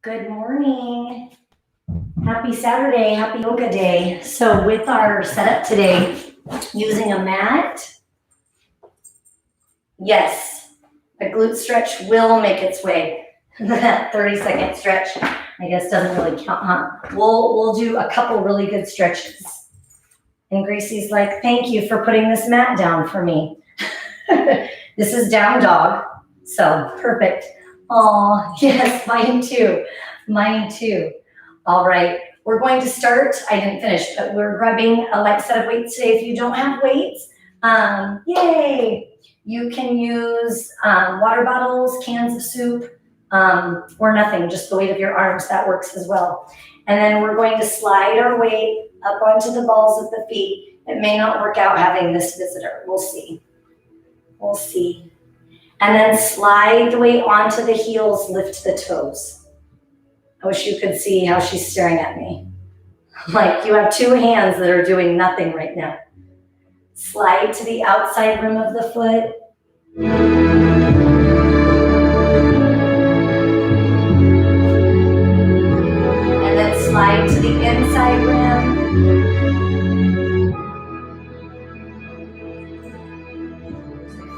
Good morning. Happy Saturday, happy yoga day. So with our setup today, using a mat, yes, a glute stretch will make its way. That 30-second stretch, I guess, doesn't really count, huh? We'll do a couple really good stretches. And Gracie's like, thank you for putting this mat down for me. This is down dog, so perfect. Oh, yes, mine too. Mine too. All right, we're going to start. I didn't finish, but we're grabbing a light set of weights today. If you don't have weights, yay! You can use water bottles, cans of soup, or nothing, just the weight of your arms. That works as well. And then we're going to slide our weight up onto the balls of the feet. It may not work out having this visitor. We'll see. We'll see. And then slide the weight onto the heels, lift the toes. I wish you could see how she's staring at me. Like you have two hands that are doing nothing right now. Slide to the outside rim of the foot. And then slide to the inside rim.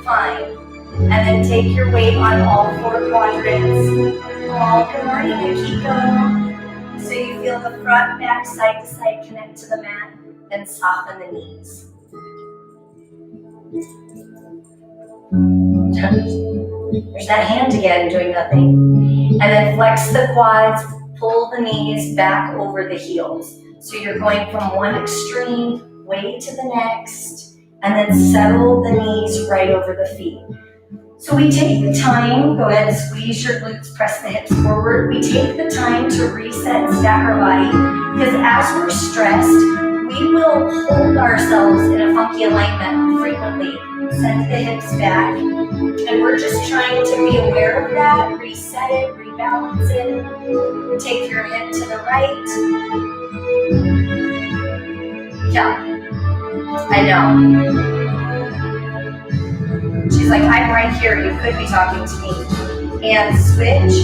Fine. And then take your weight on all four quadrants. Oh, good morning, Akiko. So you feel the front, back, side to side connect to the mat, then soften the knees. There's that hand again doing nothing. And then flex the quads, pull the knees back over the heels. So you're going from one extreme way to the next, and then settle the knees right over the feet. So we take the time, go ahead and squeeze your glutes, press the hips forward. We take the time to reset and stack our body, because as we're stressed, we will hold ourselves in a funky alignment frequently. Send the hips back, and we're just trying to be aware of that, reset it, rebalance it. Take your hip to the right. Yeah, I know. She's like, I'm right here, you could be talking to me. And switch,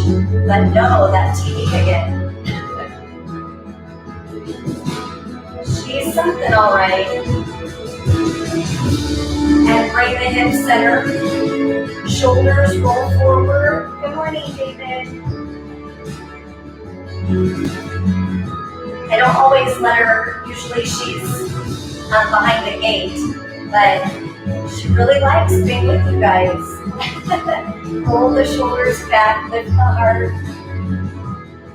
but no, that TV again. She's something all right. And bring the hips center. Shoulders roll forward. Good morning, David. I don't always let her, usually she's behind the gate, but she really likes being with you guys. Roll the shoulders back, lift the heart.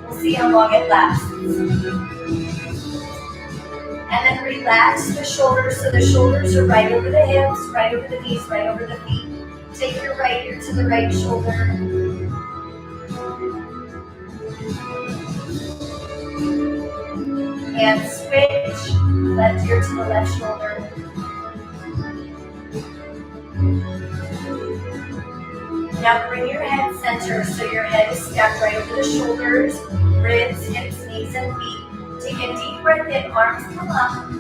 We'll see how long it lasts. And then relax the shoulders so the shoulders are right over the hips, right over the knees, right over the feet. Take your right ear to the right shoulder. And switch, left ear to the left shoulder. Now bring your head center so your head is stacked right over the shoulders, ribs, hips, knees, and feet. Take a deep breath in, arms come up.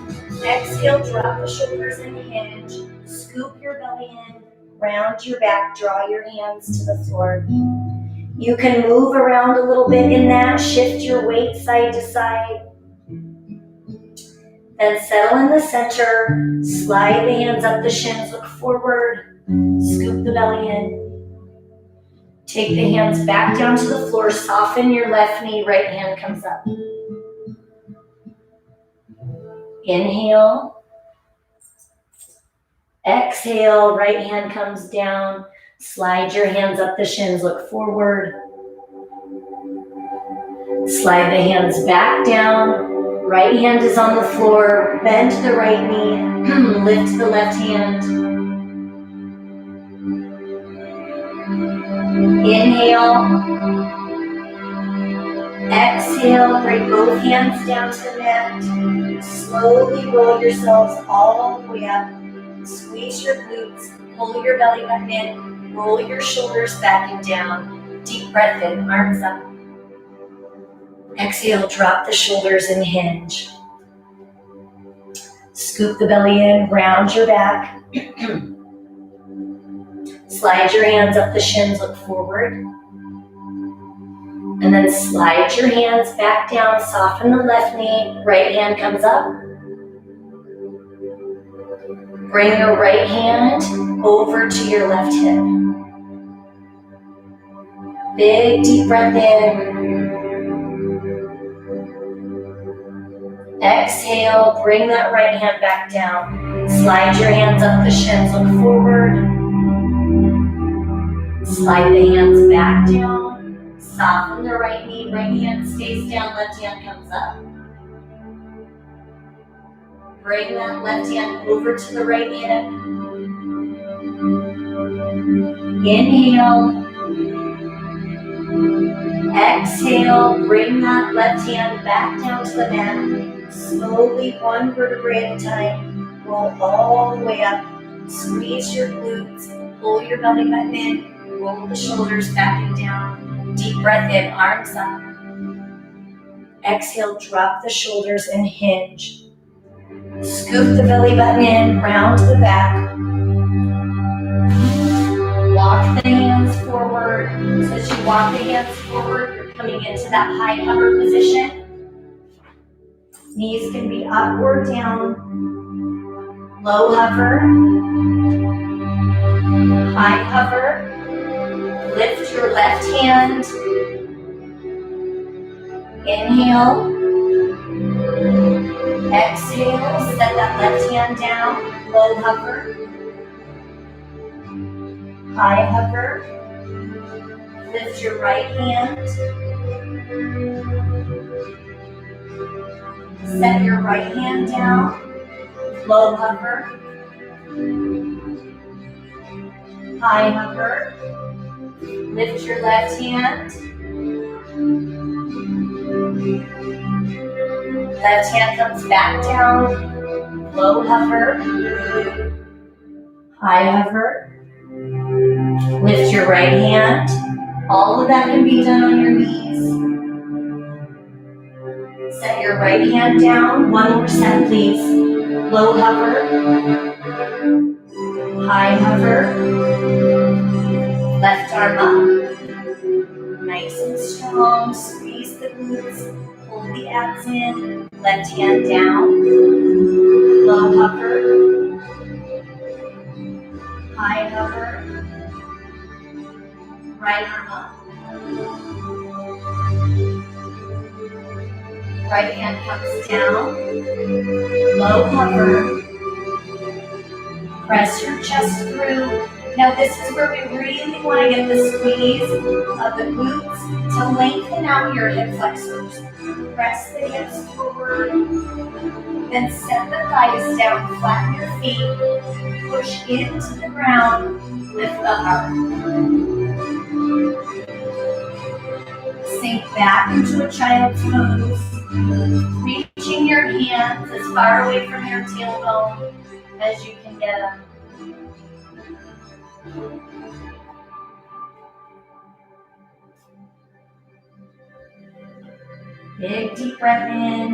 Exhale, drop the shoulders and hinge. Scoop your belly in, round your back, draw your hands to the floor. You can move around a little bit in that, shift your weight side to side. Then settle in the center, slide the hands up the shins, look forward, scoop the belly in. Take the hands back down to the floor, soften your left knee, right hand comes up. Inhale. Exhale, right hand comes down. Slide your hands up the shins, look forward. Slide the hands back down. Right hand is on the floor, bend the right knee, lift the left hand. Inhale. Exhale, bring both hands down to the mat. Slowly roll yourselves all the way up. Squeeze your glutes, pull your belly button in, roll your shoulders back and down. Deep breath in, arms up. Exhale, drop the shoulders and hinge. Scoop the belly in, round your back. Slide your hands up the shins, look forward. And then slide your hands back down, soften the left knee, right hand comes up. Bring your right hand over to your left hip. Big deep breath in. Exhale, bring that right hand back down. Slide your hands up the shins, look forward. Slide the hands back down. Soften the right knee, right hand stays down, left hand comes up. Bring that left hand over to the right hip. Inhale. Exhale, bring that left hand back down to the mat. Slowly, one vertebrae at a time, roll all the way up. Squeeze your glutes, pull your belly button in, roll the shoulders back and down. Deep breath in, arms up. Exhale, drop the shoulders and hinge. Scoop the belly button in, round to the back. Walk the hands forward. So as you walk the hands forward, you're coming into that high hover position. Knees can be up or down. Low hover. High hover. Lift your left hand. Inhale. Exhale. Set that left hand down. Low hover. High hover. Lift your right hand. Set your right hand down. Low hover. High hover. Lift your left hand. Left hand comes back down. Low hover. High hover. Lift your right hand. All of that can be done on your knees. Set your right hand down. One more set, please. Low hover. High hover. Left arm up. Nice and strong. Squeeze the glutes. Pull the abs in. Left hand down. Low hover. High hover. Right arm up. Right hand comes down. Low hover. Press your chest through. Now this is where we really want to get the squeeze of the glutes to lengthen out your hip flexors. Press the hips forward. Then set the thighs down. Flatten your feet. Push into the ground. Lift the heart. Sink back into a child's pose, reaching your hands as far away from your tailbone as you can get them. Big deep breath in.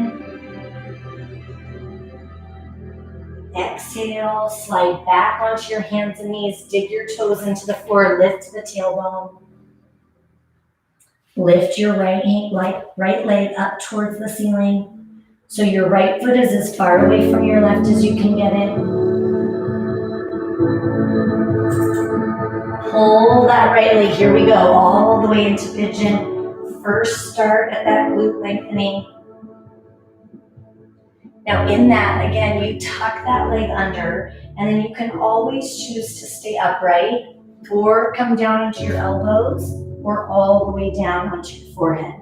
Exhale, slide back onto your hands and knees, dig your toes into the floor, lift the tailbone. Lift your right leg up towards the ceiling. So your right foot is as far away from your left as you can get it. Pull that right leg, here we go, all the way into pigeon. First start at that glute lengthening. Now in that, again, you tuck that leg under, and then you can always choose to stay upright or come down into your elbows or all the way down onto your forehead.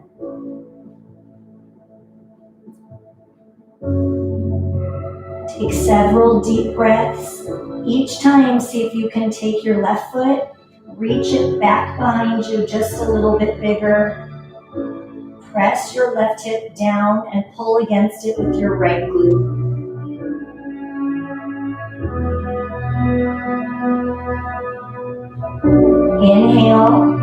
Take several deep breaths. Each time, see if you can take your left foot, reach it back behind you just a little bit bigger. Press your left hip down and pull against it with your right glute. Inhale.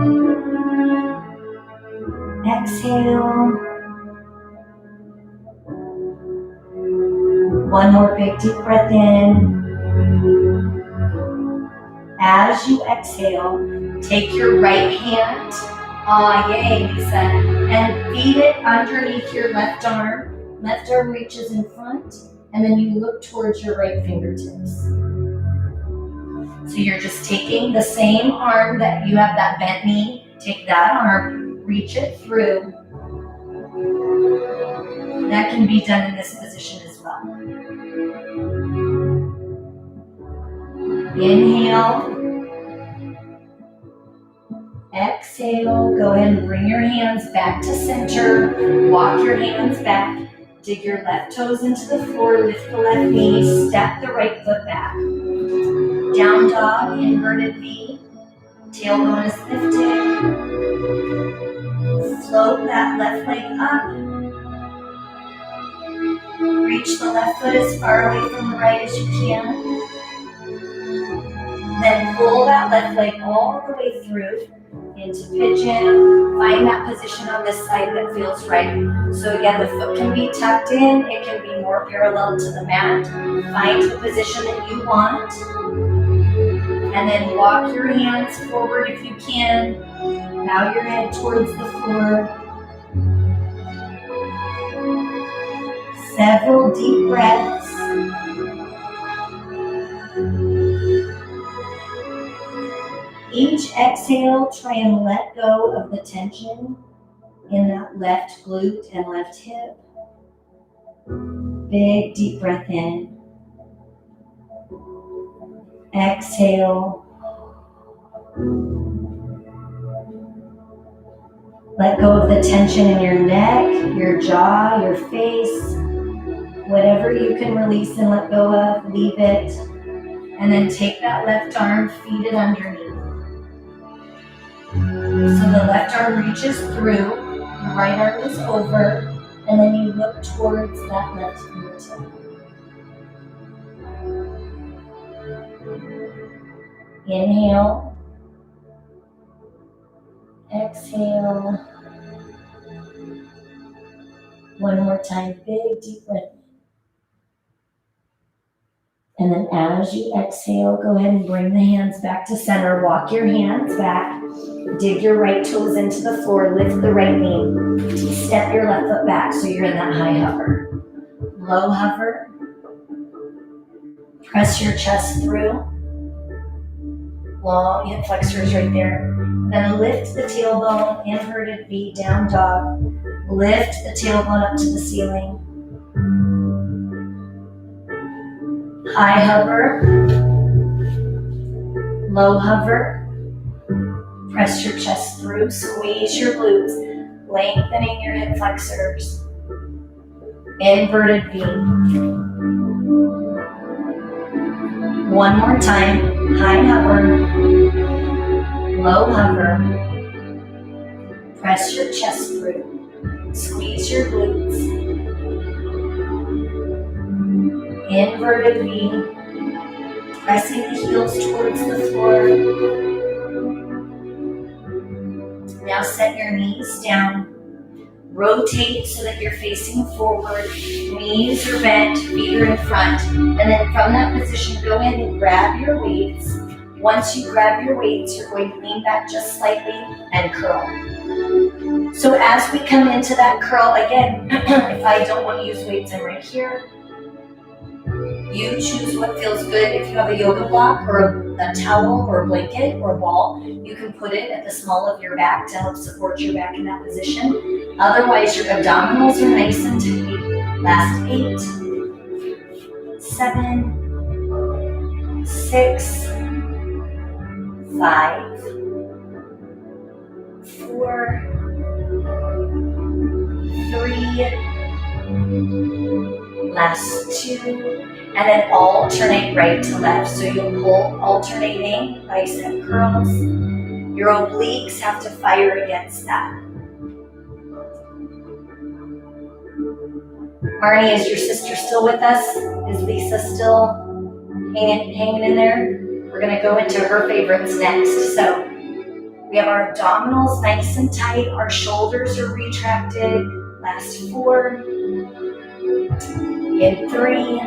Exhale. One more big deep breath in. As you exhale, take your right hand Ah, yay, Lisa. And feed it underneath your left arm. Left arm reaches in front, and then you look towards your right fingertips. So you're just taking the same arm that you have that bent knee, take that arm, reach it through. That can be done in this position as well. Inhale. Exhale. Go ahead and bring your hands back to center. Walk your hands back. Dig your left toes into the floor. Lift the left knee. Step the right foot back. Down dog, inverted V. Tailbone is lifted. Float that left leg up. Reach the left foot as far away from the right as you can. Then pull that left leg all the way through into pigeon. Find that position on this side that feels right. So again, the foot can be tucked in. It can be more parallel to the mat. Find the position that you want. And then walk your hands forward if you can. Bow your head towards the floor. Several deep breaths. Each exhale, try and let go of the tension in that left glute and left hip. Big deep breath in. Exhale. Let go of the tension in your neck, your jaw, your face. Whatever you can release and let go of, leave it. And then take that left arm, feed it underneath. So the left arm reaches through, the right arm is over, and then you look towards that left fingertip. Inhale. Exhale. One more time, big deep breath. And then as you exhale, go ahead and bring the hands back to center. Walk your hands back. Dig your right toes into the floor. Lift the right knee. Step your left foot back so you're in that high hover. Low hover. Press your chest through. Long hip flexors right there. Then lift the tailbone, inverted V, down dog. Lift the tailbone up to the ceiling. High hover, low hover. Press your chest through, squeeze your glutes, lengthening your hip flexors. Inverted V. One more time, high hover, low hover. Press your chest through, squeeze your glutes. Inverted V, pressing the heels towards the floor. Now set your knees down. Rotate so that you're facing forward. Knees are bent, feet are in front. And then from that position, go ahead and grab your weights. Once you grab your weights, you're going to lean back just slightly and curl. So as we come into that curl, again, if I don't want to use weights, I'm right here. You choose what feels good. If you have a yoga block or a towel or a blanket or a ball, you can put it at the small of your back to help support your back in that position. Otherwise, your abdominals are nice and tight. Last 8, 7, 6, 5, 4, 3, last 2, and then alternate right to left. So you'll pull alternating bicep curls. Your obliques have to fire against that. Marnie, is your sister still with us? Is Lisa still hanging in there? We're gonna go into her favorites next. So we have our abdominals nice and tight. Our shoulders are retracted. Last 4, in 3,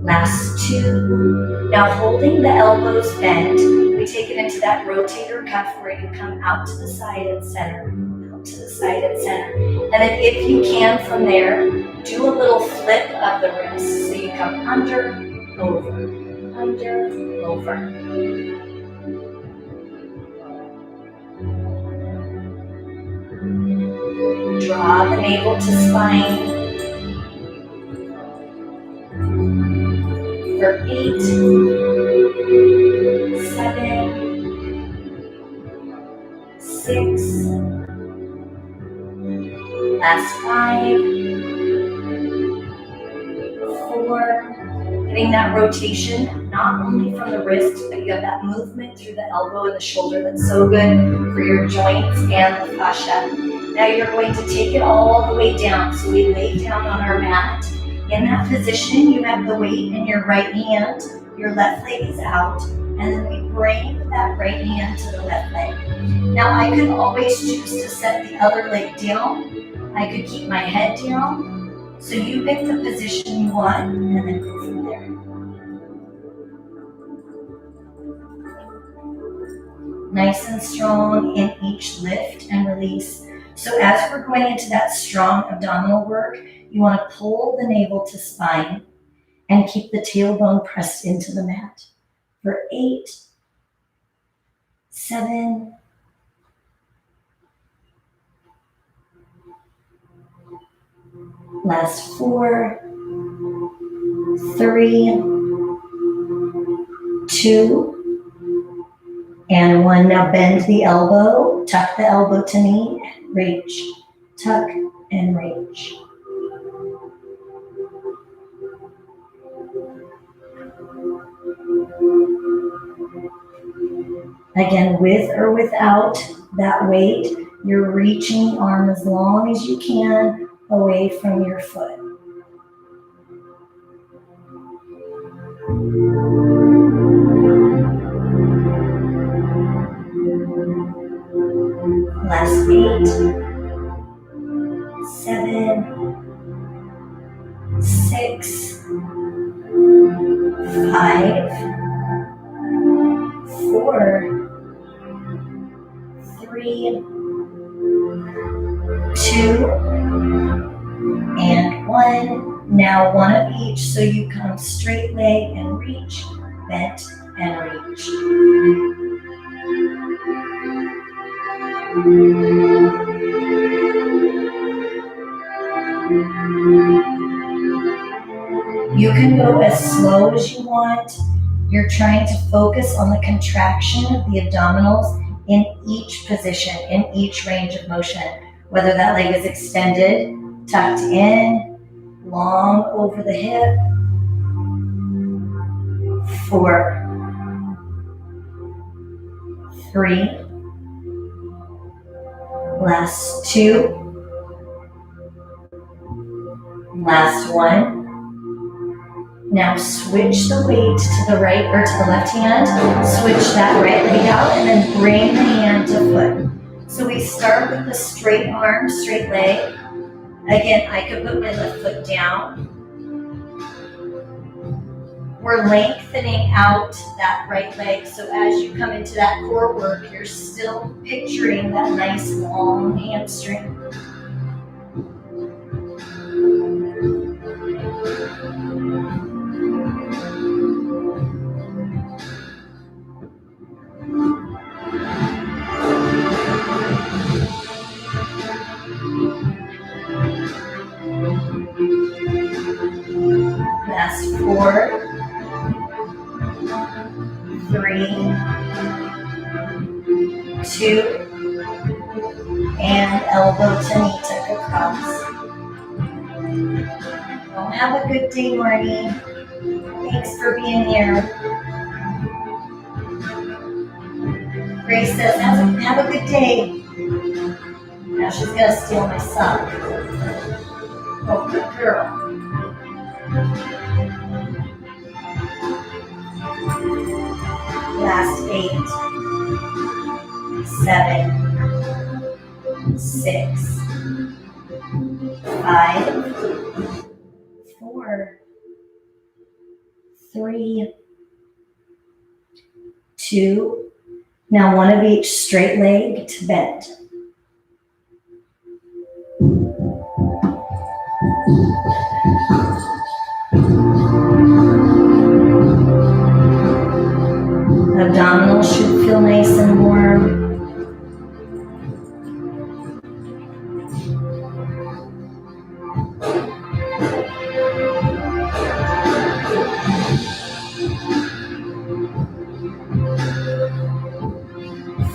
last 2. Now holding the elbows bent, we take it into that rotator cuff where you come out to the side and center, out to the side and center. And then if you can from there, do a little flip of the wrist. So you come under, over, under, over. Draw the navel to spine for 8, 7, 6, last 5, 4, getting that rotation, not only from the wrist, but you have that movement through the elbow and the shoulder that's so good for your joints and the fascia. Now you're going to take it all the way down. So we lay down on our mat. In that position, you have the weight in your right hand, your left leg is out, and then we bring that right hand to the left leg. Now I could always choose to set the other leg down. I could keep my head down. So you pick the position you want and then go from there. Nice and strong in each lift and release. So as we're going into that strong abdominal work, you want to pull the navel to spine and keep the tailbone pressed into the mat. For 8, 7, last 4, 3, 2, and 1. Now bend the elbow, tuck the elbow to knee, reach, tuck and reach. Again, with or without that weight, you're reaching the arm as long as you can away from your foot. Last 8, 7, 6, 5, 4, 3, 2, and 1. Now 1 of each, so you come straight leg and reach, bent and reach. You can go as slow as you want. You're trying to focus on the contraction of the abdominals in each position, in each range of motion, whether that leg is extended, tucked in, long over the hip. 4, 3, last 2, last 1. Now switch the weight to the right or to the left hand, switch that right leg out, and then bring the hand to foot. So we start with the straight arm, straight leg. Again, I could put my left foot down. We're lengthening out that right leg, so as you come into that core work, you're still picturing that nice long hamstring. Last 4, 3, 2, and elbow to knee tuck across. Well, have a good day, Marnie. Thanks for being here. Grace says, have a good day. Now she's gonna steal my sock. Oh, good girl. Last 8, 7, 6, 5, 4, 3, 2. Now one of each, straight leg to bend. Abdominals should feel nice and warm.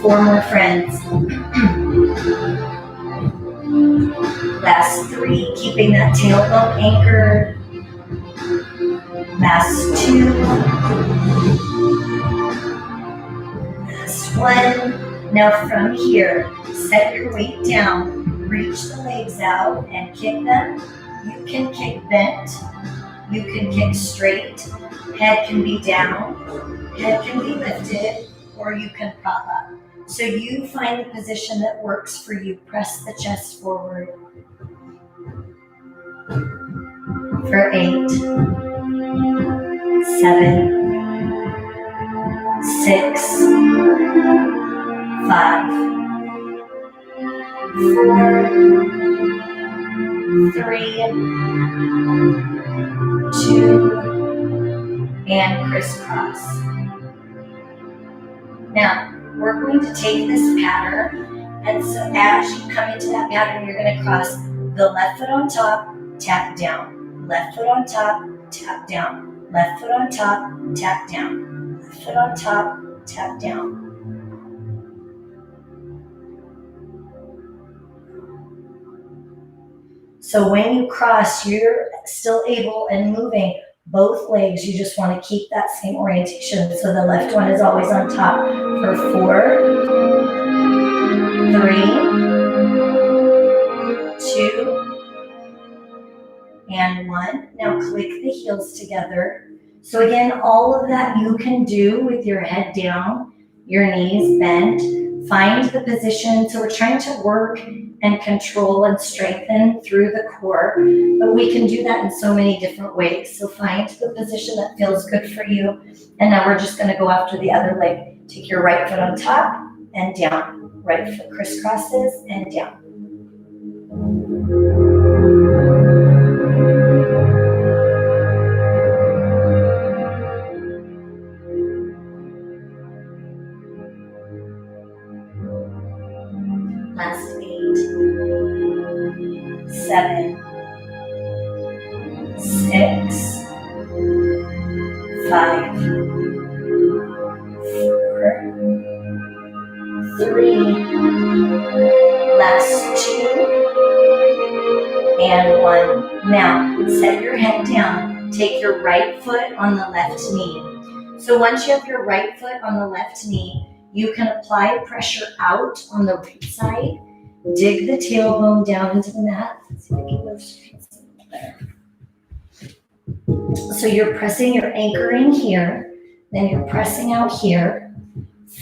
Four more friends. Last three, keeping that tailbone anchored. Last two. Last one. Now from here, set your weight down, reach the legs out and kick them. You can kick bent, you can kick straight, head can be down, head can be lifted, or you can prop up. So you find the position that works for you. Press the chest forward. For 8, 7, 6, 5, 4, 3, 2, and crisscross. Now, we're going to take this pattern, and so as you come into that pattern, you're going to cross the left foot on top, tap down, left foot on top, tap down, left foot on top, tap down, left foot on top, tap down. So when you cross, you're still able and moving both legs. You just want to keep that same orientation. So the left one is always on top for 4, 3, 2, and 1. Now click the heels together. So again, all of that you can do with your head down, your knees bent. Find the position. So we're trying to work and control and strengthen through the core, but we can do that in so many different ways. So find the position that feels good for you. And now we're just going to go after the other leg. Take your right foot on top and down. Right foot crisscrosses and down. Last 8, 7, 6, 5, 4, 3, last 2, and 1. Now, set your head down. Take your right foot on the left knee. So once you have your right foot on the left knee, you can apply pressure out on the right side. Dig the tailbone down into the mat. Let's see if I can go there. So you're pressing, you're anchoring here, then you're pressing out here.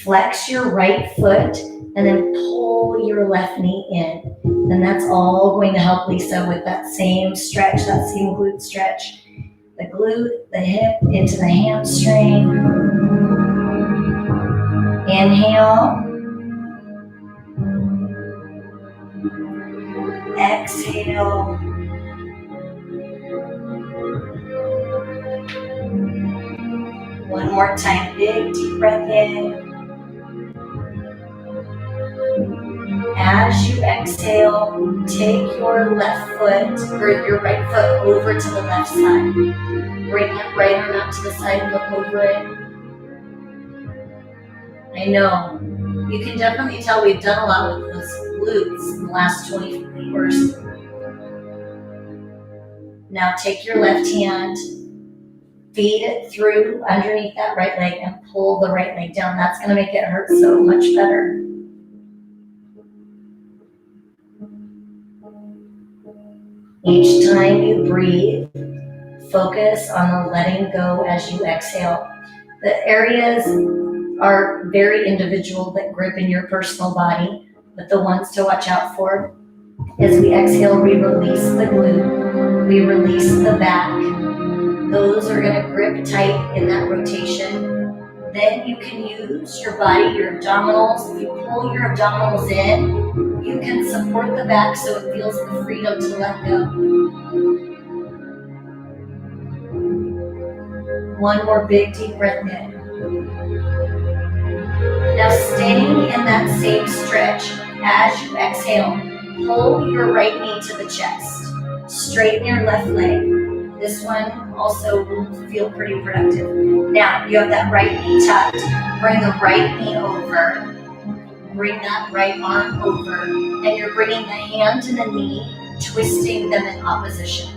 Flex your right foot, and then pull your left knee in. And that's all going to help Lisa with that same stretch, that same glute stretch. The glute, the hip, into the hamstring. Inhale. Exhale. One more time, big deep breath in. As you exhale, take your left foot or your right foot over to the left side. Bring that right arm out to the side and look over it. I know, you can definitely tell we've done a lot with those glutes in the last 24 hours. Now take your left hand, feed it through underneath that right leg and pull the right leg down. That's going to make it hurt so much better. Each time you breathe, focus on the letting go as you exhale. The areas are very individual that grip in your personal body, but the ones to watch out for as we exhale, we release the glute, we release the back. Those are going to grip tight in that rotation. The Then you can use your body, your abdominals. If you pull your abdominals in, you can support the back so it feels the freedom to let go. One more big deep breath in. Now staying in that same stretch, as you exhale, pull your right knee to the chest. Straighten your left leg. This one also will feel pretty productive. Now you have that right knee tucked. Bring the right knee over. Bring that right arm over. And you're bringing the hand and the knee, twisting them in opposition.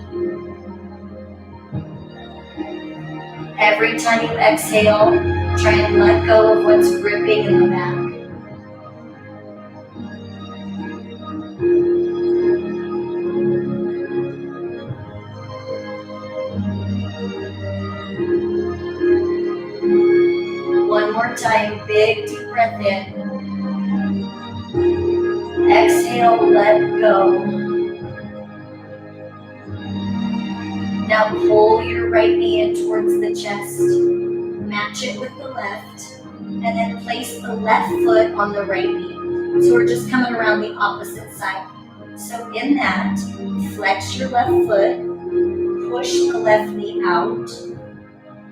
Every time you exhale, try and let go of what's gripping in the back. One more time, big deep breath in. Exhale, let go. Now pull your right knee in towards the chest. Match it with the left. And then place the left foot on the right knee. So we're just coming around the opposite side. So in that, flex your left foot. Push the left knee out.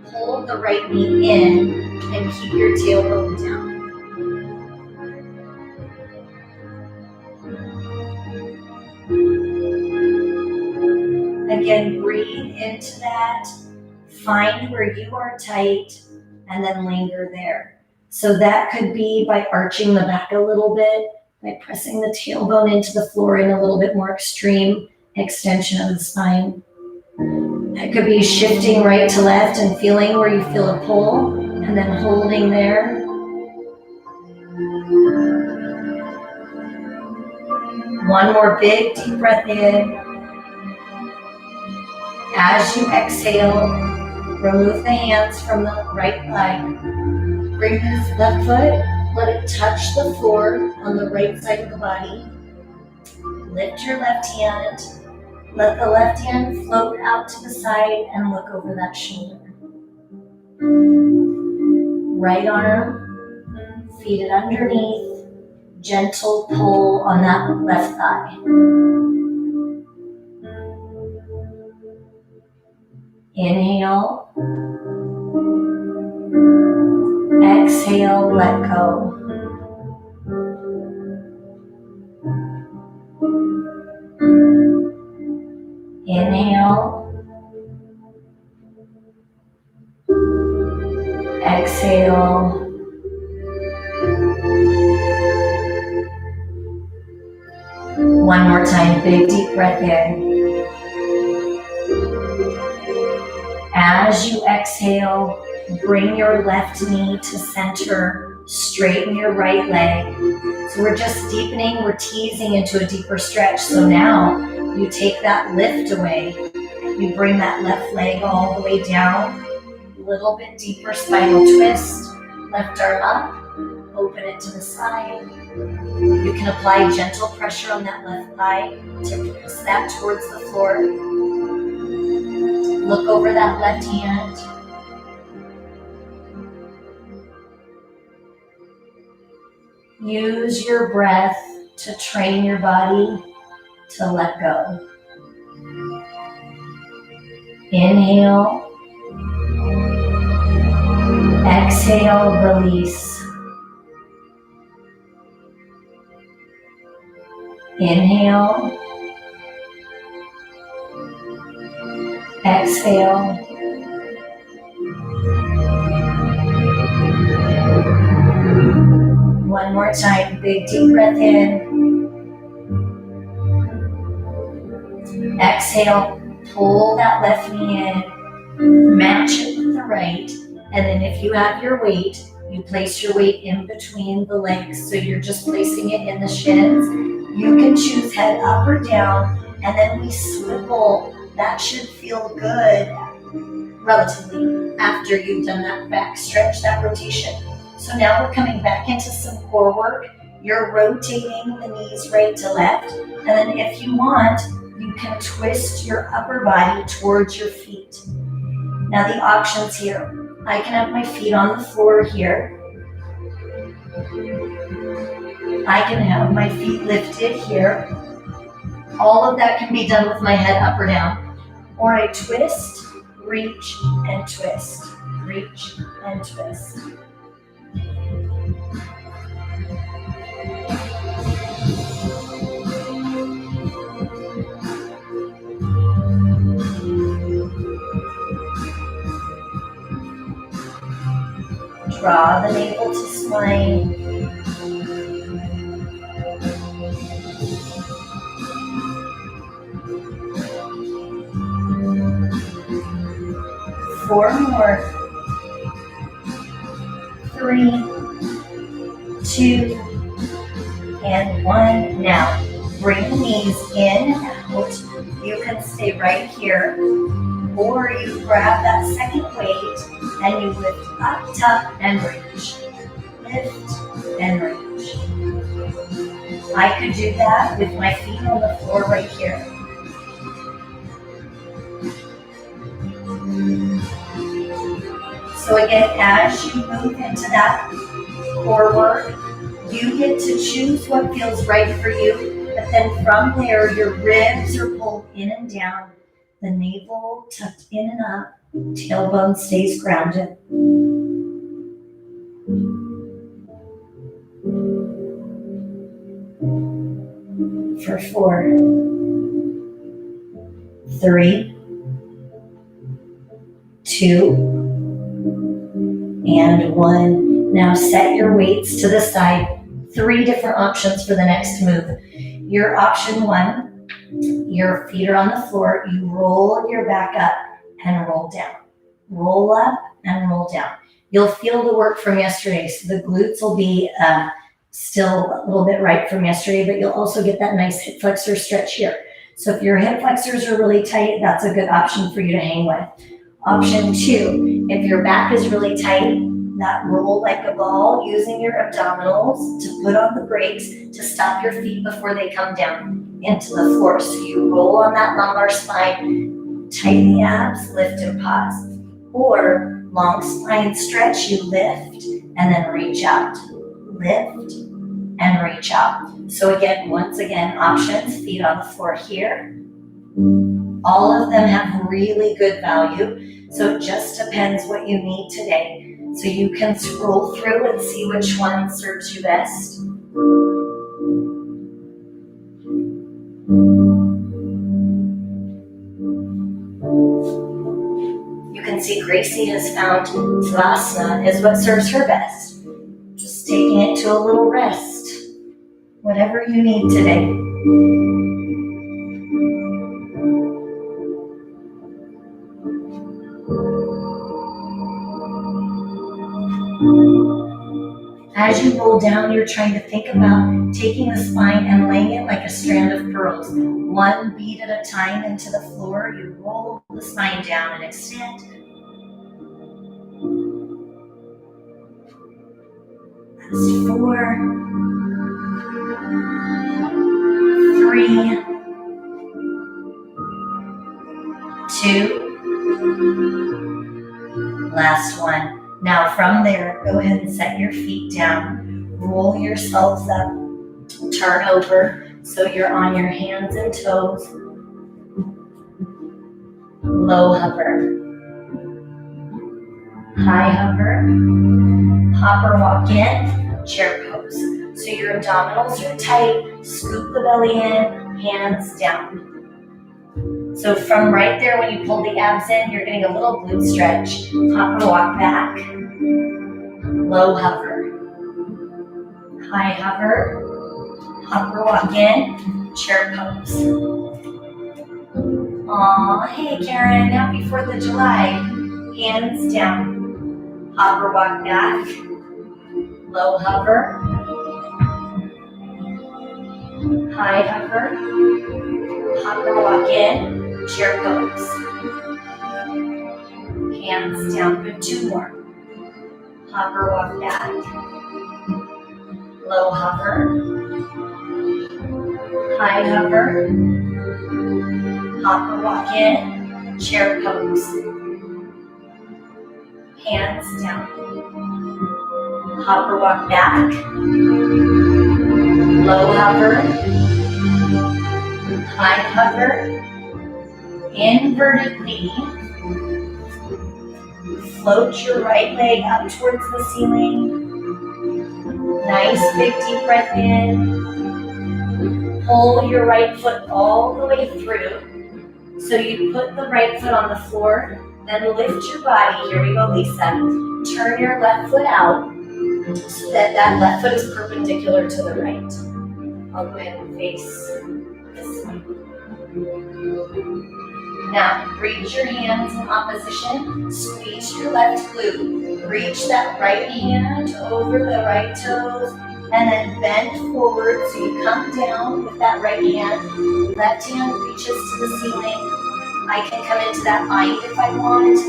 Pull the right knee in. And keep your tailbone down. Again, breathe into that. Find where you are tight and then linger there. So that could be by arching the back a little bit, by pressing the tailbone into the floor in a little bit more extreme extension of the spine. It could be shifting right to left and feeling where you feel a pull and then holding there. One more big deep breath in. As you exhale, remove the hands from the right thigh. Bring this left foot, let it touch the floor on the right side of the body. Lift your left hand. Let the left hand float out to the side and look over that shoulder. Right arm, feet it underneath. Gentle pull on that left thigh. Inhale. Exhale, let go. Inhale. Exhale. One more time, big deep breath in. As you exhale, bring your left knee to center, straighten your right leg. So we're just deepening, we're teasing into a deeper stretch. So now you take that lift away, you bring that left leg all the way down, a little bit deeper spinal twist, left arm up, open it to the side. You can apply gentle pressure on that left thigh to press that towards the floor. Look over that left hand. Use your breath to train your body to let go. Inhale. Exhale, release. Inhale. Exhale. One more time, big deep breath in. Exhale, pull that left knee in, match it with the right, and then if you have your weight, you place your weight in between the legs, so you're just placing it in the shins. You can choose head up or down, and then we swivel. That should feel good, relatively, after you've done that back stretch, that rotation. So now we're coming back into some core work. You're rotating the knees right to left, and then if you want, you can twist your upper body towards your feet. Now the options here, I can have my feet on the floor here. I can have my feet lifted here. All of that can be done with my head up or down. Or I twist, reach, and twist. Reach and twist. Draw the navel to spine. Four more. 3, 2, and 1. Now, bring the knees in and out. You can stay right here, or you grab that second weight and you lift up, top, and reach. Lift and reach. I could do that with my feet on the floor right here. So again, as you move into that core work, you get to choose what feels right for you, but then from there, your ribs are pulled in and down, the navel tucked in and up, tailbone stays grounded. For 4, 3, 2, and 1. Now set your weights to the side. 3 different options for the next move. Your option 1, your feet are on the floor. You roll your back up and roll down. Roll up and roll down. You'll feel the work from yesterday. So the glutes will be still a little bit right from yesterday, but you'll also get that nice hip flexor stretch here. So if your hip flexors are really tight, that's a good option for you to hang with. Option 2, if your back is really tight, that roll like a ball, using your abdominals to put on the brakes to stop your feet before they come down into the floor. So you roll on that lumbar spine, tighten the abs, lift and pause. Or long spine stretch, you lift and then reach out. Lift and reach out. So again, once again, options, feet on the floor here. All of them have really good value, so it just depends what you need today. So you can scroll through and see which one serves you best. You can see Gracie has found Savasana is what serves her best. Just taking it to a little rest. Whatever you need today. As you roll down, you're trying to think about taking the spine and laying it like a strand of pearls. 1 beat at a time into the floor. You roll the spine down and extend. That's 4, 3, 2, last 1. Now from there, go ahead and set your feet down. Roll yourselves up. Turn over so you're on your hands and toes. Low hover. High hover. Hop or walk in. Chair pose. So your abdominals are tight. Scoop the belly in. Hands down. So from right there, when you pull the abs in, you're getting a little glute stretch. Hop or walk back. Low hover. High hover. Hop or walk in. Chair pose. Aw, hey Karen, happy 4th of July. Hands down. Hop or walk back. Low hover. High hover. Hop or walk in. Chair pose. Hands down. Good. 2 more. Hop or walk back. Low hover. High hover. Hop or walk in. Chair pose. hands down. Hopper walk back, low hover, high hover, inverted knee. Float your right leg up towards the ceiling. Nice big deep breath in. Pull your right foot all the way through. So you put the right foot on the floor, then lift your body. Here we go, Lisa. Turn your left foot out so that that left foot is perpendicular to the right. I'll go ahead and face this way. Now, reach your hands in opposition. Squeeze your left glute. Reach that right hand over the right toes, and then bend forward so you come down with that right hand. Left hand reaches to the ceiling. I can come into that bind if I want.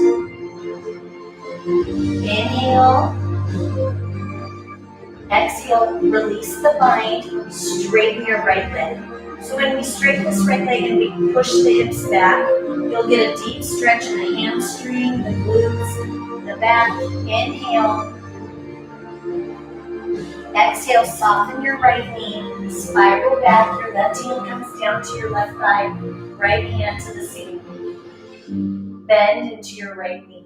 Inhale. Exhale, release the bind, straighten your right leg. So when we straighten this right leg and we push the hips back, you'll get a deep stretch in the hamstring, the glutes, the back. Inhale. Exhale, soften your right knee, spiral back, your left hand comes down to your left thigh, right hand to the ceiling. Bend into your right knee.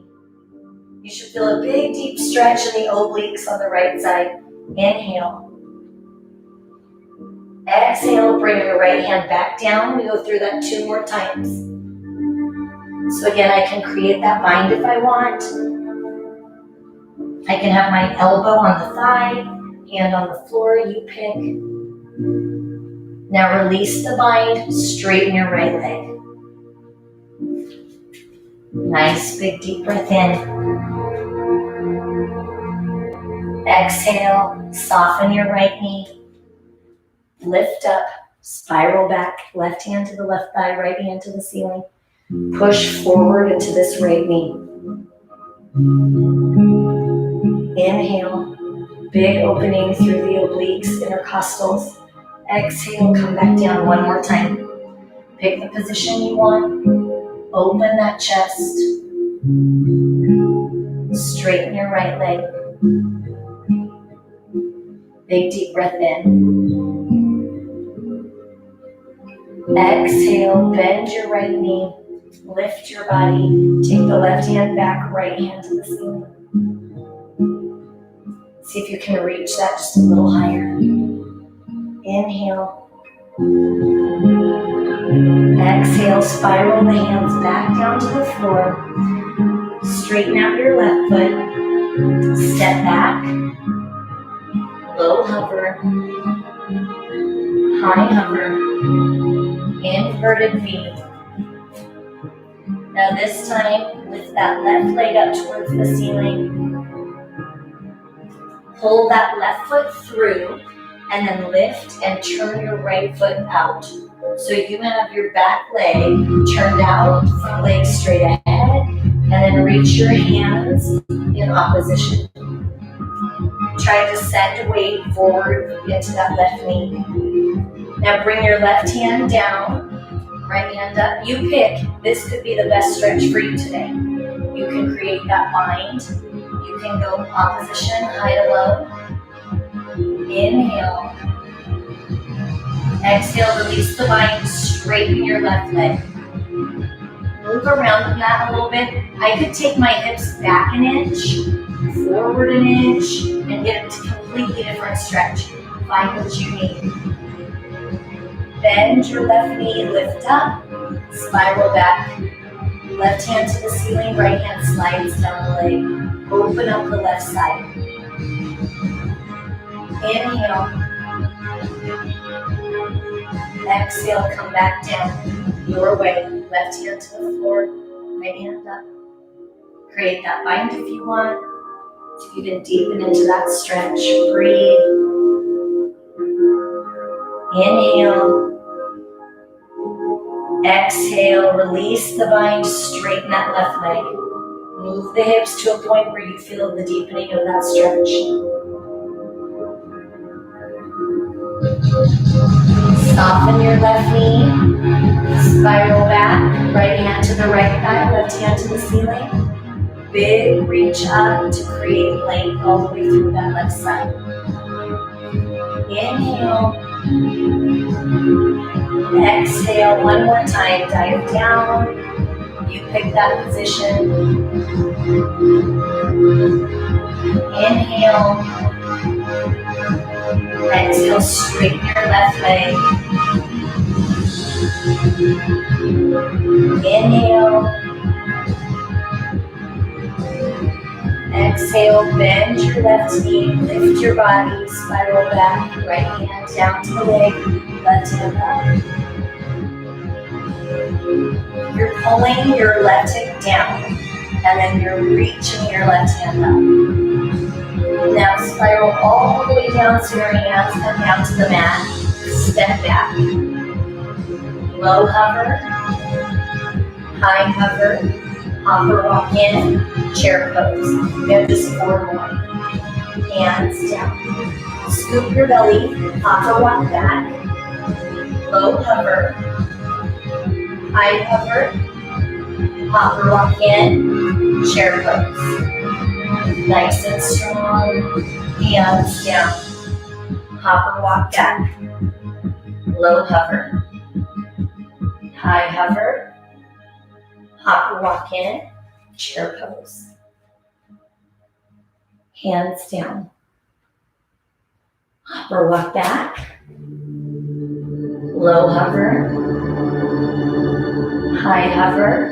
You should feel a big deep stretch in the obliques on the right side. Inhale. Exhale, bring your right hand back down. We go through that 2 more times. So again, I can create that bind if I want. I can have my elbow on the thigh, hand on the floor, you pick. Now release the bind, straighten your right leg. Nice big deep breath in. Exhale, soften your right knee. Lift up, spiral back, left hand to the left thigh, right hand to the ceiling. Push forward into this right knee. Inhale, big opening through the obliques, intercostals. Exhale, come back down 1 more time. Pick the position you want. Open that chest. Straighten your right leg. Big deep breath in. Exhale, bend your right knee. Lift your body. Take the left hand back, right hand to the ceiling. See if you can reach that just a little higher. Inhale. Exhale, spiral the hands back down to the floor. Straighten out your left foot. Step back. Low hover. High hover. Inverted V. Now this time, lift that left leg up towards the ceiling. Pull that left foot through, and then lift and turn your right foot out. So you have your back leg turned out, front leg straight ahead, and then reach your hands in opposition. Try to send weight forward into that left knee. Now bring your left hand down, right hand up. You pick. This could be the best stretch for you today. You can create that bind. You can go opposition, high to low. Inhale. Exhale, release the bind, straighten your left leg. Move around the mat a little bit. I could take my hips back an inch, forward an inch, and get a completely different stretch. Find what you need. Bend your left knee, lift up, spiral back. Left hand to the ceiling, right hand slides down the leg. Open up the left side. Inhale. Exhale, come back down. Your way. Left hand to the floor, right hand up. Create that bind if you want. So you can deepen into that stretch. Breathe. Inhale. Exhale, release the bind, straighten that left leg. Move the hips to a point where you feel the deepening of that stretch. Soften your left knee, spiral back, right hand to the right thigh, left hand to the ceiling. big reach up to create length all the way through that left side. Inhale. Exhale one more time. Dive down. You pick that position. Inhale. Exhale, straighten your left leg. Inhale. Exhale, bend your left knee, lift your body, spiral back, right hand down to the leg, left hand up. You're pulling your left hip down, and then you're reaching your left hand up. Now spiral all the way down so your hands come down to the mat. Step back. Low hover, high hover, hopper walk in, chair pose. We have just 4 more. Hands down. Scoop your belly, hopper walk back. Low hover, high hover, hopper walk in, chair pose. Nice and strong. Hands down. Hopper walk back. Low hover. High hover. Hopper walk in. Chair pose. Hands down. Hopper walk back. Low hover. High hover.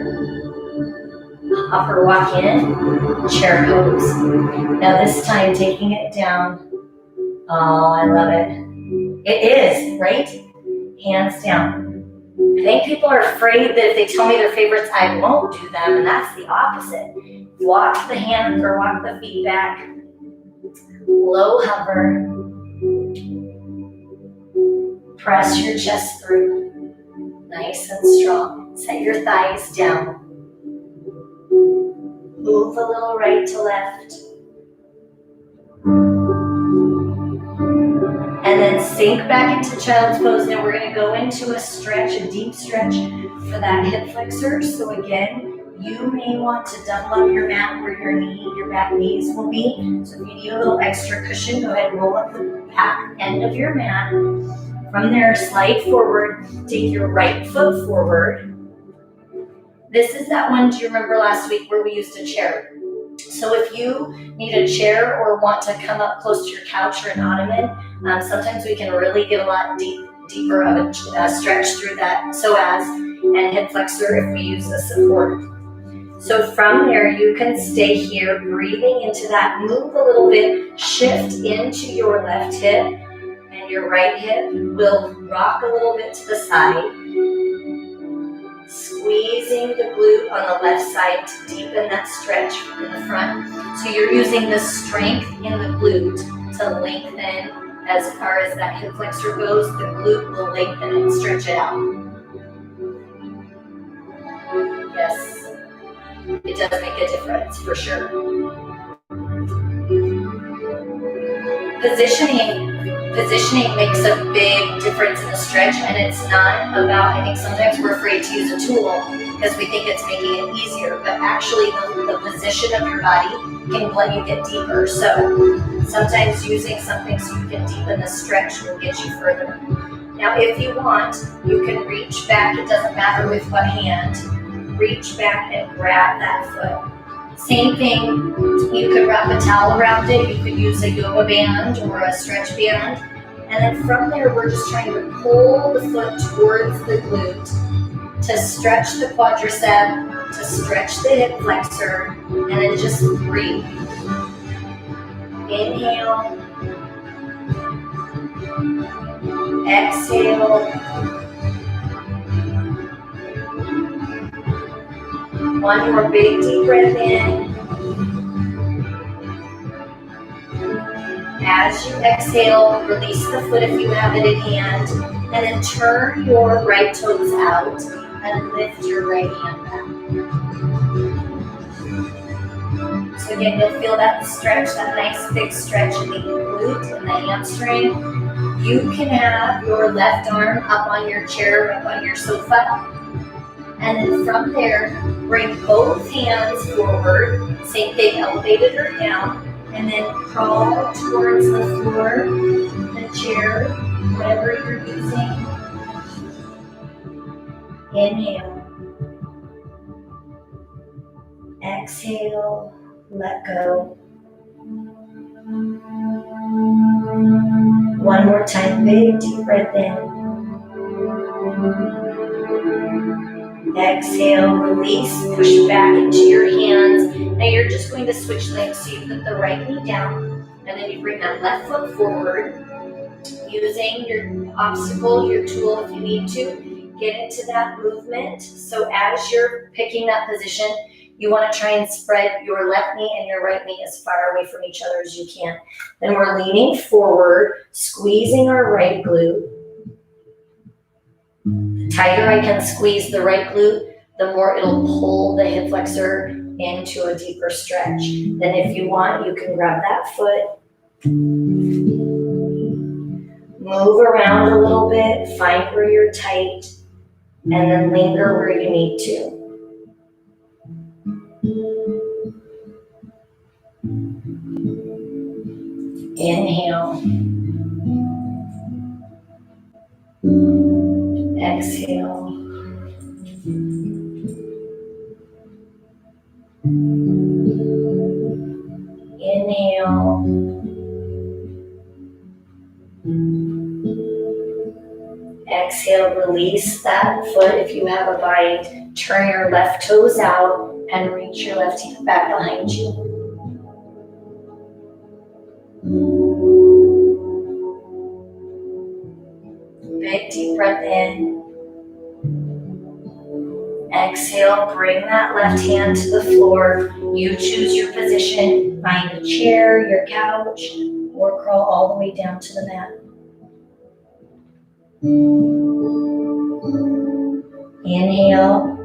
Hopper walk in, chair pose. Now this time taking it down. Oh, I love it. It is, right? Hands down. I think people are afraid that if they tell me their favorites, I won't do them, and that's the opposite. Walk the hands or walk the feet back. Low hover. Press your chest through. Nice and strong. Set your thighs down. Move a little right to left. And then sink back into child's pose. Now we're going to go into a stretch, a deep stretch for that hip flexor. So again, you may want to double up your mat where your back knees will be. So if you need a little extra cushion, go ahead and roll up the back end of your mat. From there, slide forward. Take your right foot forward. This is that one, do you remember last week where we used a chair? So if you need a chair or want to come up close to your couch or an ottoman, sometimes we can really get a lot deeper of a stretch through that psoas and hip flexor if we use a support. So from there, you can stay here, breathing into that. Move a little bit, shift into your left hip, and your right hip will rock a little bit to the side. Squeezing the glute on the left side to deepen that stretch in the front. So you're using the strength in the glute to lengthen as far as that hip flexor goes. The glute will lengthen and stretch it out. Yes, it does make a difference for sure. Positioning makes a big difference in the stretch, and it's not about, I think sometimes we're afraid to use a tool because we think it's making it easier, but actually the position of your body can let you get deeper. So sometimes using something so you can deepen the stretch will get you further. Now if you want, you can reach back, it doesn't matter with what hand, reach back and grab that foot. Same thing, you could wrap a towel around it, you could use a yoga band or a stretch band, and then from there we're just trying to pull the foot towards the glute to stretch the quadricep, to stretch the hip flexor, and then just breathe. Inhale, exhale. One more big deep breath in. As you exhale, release the foot if you have it in hand, and then turn your right toes out and lift your right hand back. So again, you'll feel that stretch, that nice big stretch in the glute and the hamstring. You can have your left arm up on your chair, up on your sofa, And then from there, bring both hands forward. Same thing, elevated or down. And then crawl towards the floor, the chair, whatever you're using. Inhale. Exhale, let go. One more time, big deep breath in. Exhale, release, push back into your hands. Now you're just going to switch legs. So you put the right knee down, and then you bring that left foot forward, using your obstacle, your tool if you need to. Get into that movement. So as you're picking that position, you want to try and spread your left knee and your right knee as far away from each other as you can. Then we're leaning forward, squeezing our right glute. The tighter I can squeeze the right glute, the more it'll pull the hip flexor into a deeper stretch. Then if you want, you can grab that foot, move around a little bit, find where you're tight, and then linger where you need to. Inhale. Exhale. Inhale. Exhale, release that foot if you have a bind. Turn your left toes out and reach your left hand back behind you. Big deep breath in. Exhale, bring that left hand to the floor. You choose your position. Find a chair, your couch, or crawl all the way down to the mat. Inhale.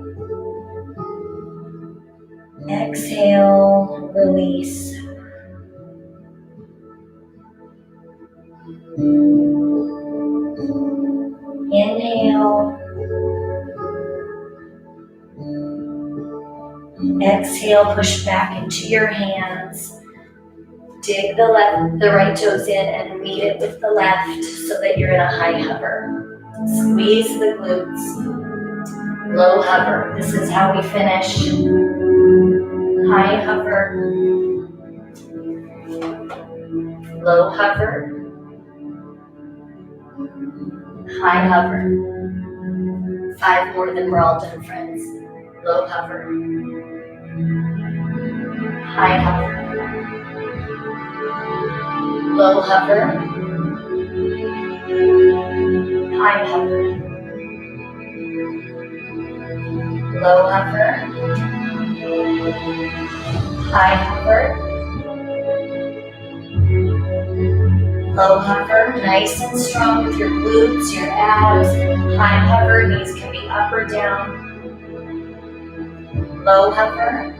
Exhale, release. Inhale. Exhale, push back into your hands. Dig the right toes in and meet it with the left so that you're in a high hover. Squeeze the glutes. Low hover. This is how we finish. High hover. Low hover. High hover. 5 more, then we're all done, friends. Low hover. High hover. Low hover. High hover. Low hover. High hover. Low hover, nice and strong with your glutes, your abs. High hover, knees can be up or down. Low hover.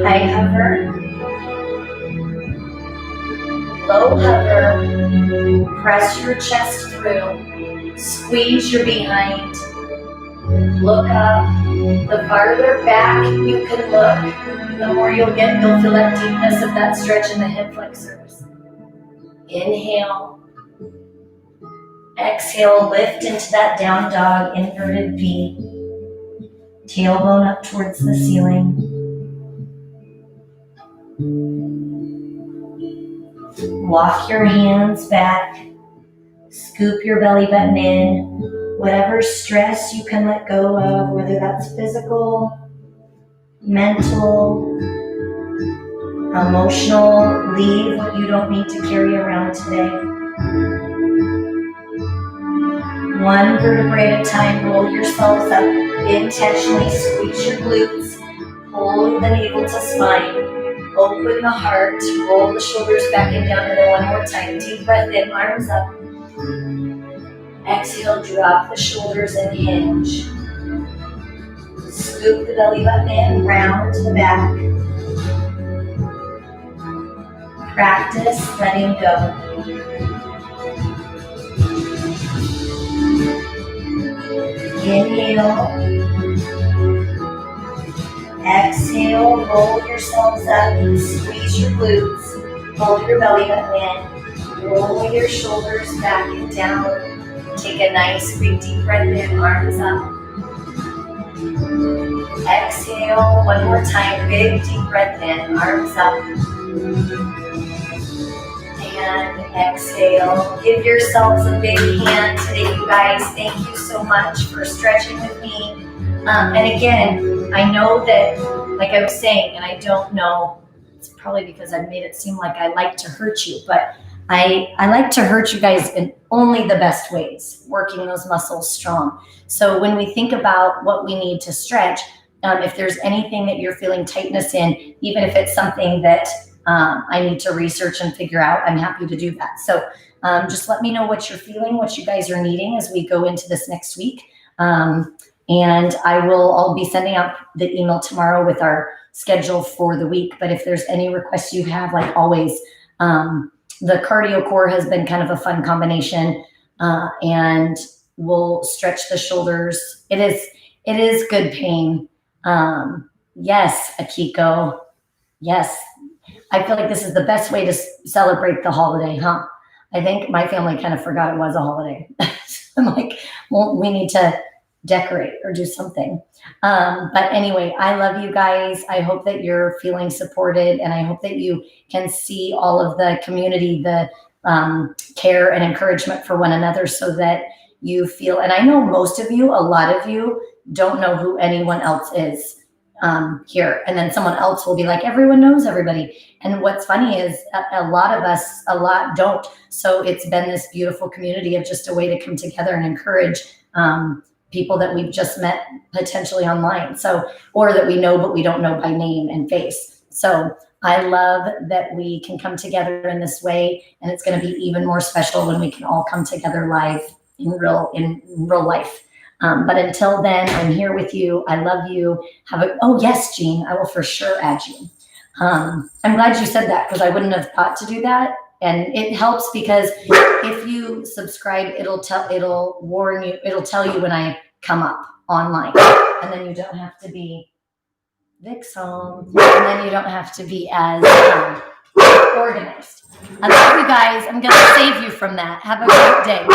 High hover. Low hover. Press your chest through. Squeeze your behind. Look up. The farther back you can look, the more you'll feel that deepness of that stretch in the hip flexors. Inhale. Exhale, lift into that down dog, inverted V. Tailbone up towards the ceiling. Walk your hands back. Scoop your belly button in. Whatever stress you can let go of, whether that's physical, mental, emotional, leave what you don't need to carry around today. One vertebrae at a time, roll yourselves up. Intentionally squeeze your glutes, pull the navel to spine, open the heart, roll the shoulders back and down, and then one more time. Deep breath in, arms up. Exhale, drop the shoulders and hinge. Scoop the belly button in, round to the back. Practice letting go. Inhale. Exhale, roll yourselves up, squeeze your glutes, hold your belly button in, roll your shoulders back and down. Take a nice big deep breath in, arms up. Exhale, one more time, big deep breath in, arms up. And exhale. Give yourselves a big hand today, you guys. Thank you so much for stretching with me. And again, I know that, like I was saying, and I don't know, it's probably because I've made it seem like I like to hurt you, but I like to hurt you guys in only the best ways, working those muscles strong. So when we think about what we need to stretch, if there's anything that you're feeling tightness in, even if it's something that I need to research and figure out, I'm happy to do that. So just let me know what you're feeling, what you guys are needing as we go into this next week. And I'll be sending out the email tomorrow with our schedule for the week. But if there's any requests you have, like always, the cardio core has been kind of a fun combination, and we'll stretch the shoulders. It is good pain. Yes, Akiko. Yes. I feel like this is the best way to celebrate the holiday, huh? I think my family kind of forgot it was a holiday. I'm like, well, we need to decorate or do something. But anyway, I love you guys. I hope that you're feeling supported, and I hope that you can see all of the community, the care and encouragement for one another, so that you feel, and I know most of you, a lot of you don't know who anyone else is here. And then someone else will be like, everyone knows everybody. And what's funny is a lot of us, don't. So it's been this beautiful community of just a way to come together and encourage people that we've just met potentially online. So, or that we know, but we don't know by name and face. So I love that we can come together in this way. And it's going to be even more special when we can all come together live in real life. But until then, I'm here with you. I love you. Oh yes, Jean, I will for sure add you. I'm glad you said that, because I wouldn't have thought to do that. And it helps because if you subscribe, it'll warn you, it'll tell you when I come up online. And then you don't have to be Vic's home. And then you don't have to be as organized. I love you guys. I'm going to save you from that. Have a great day.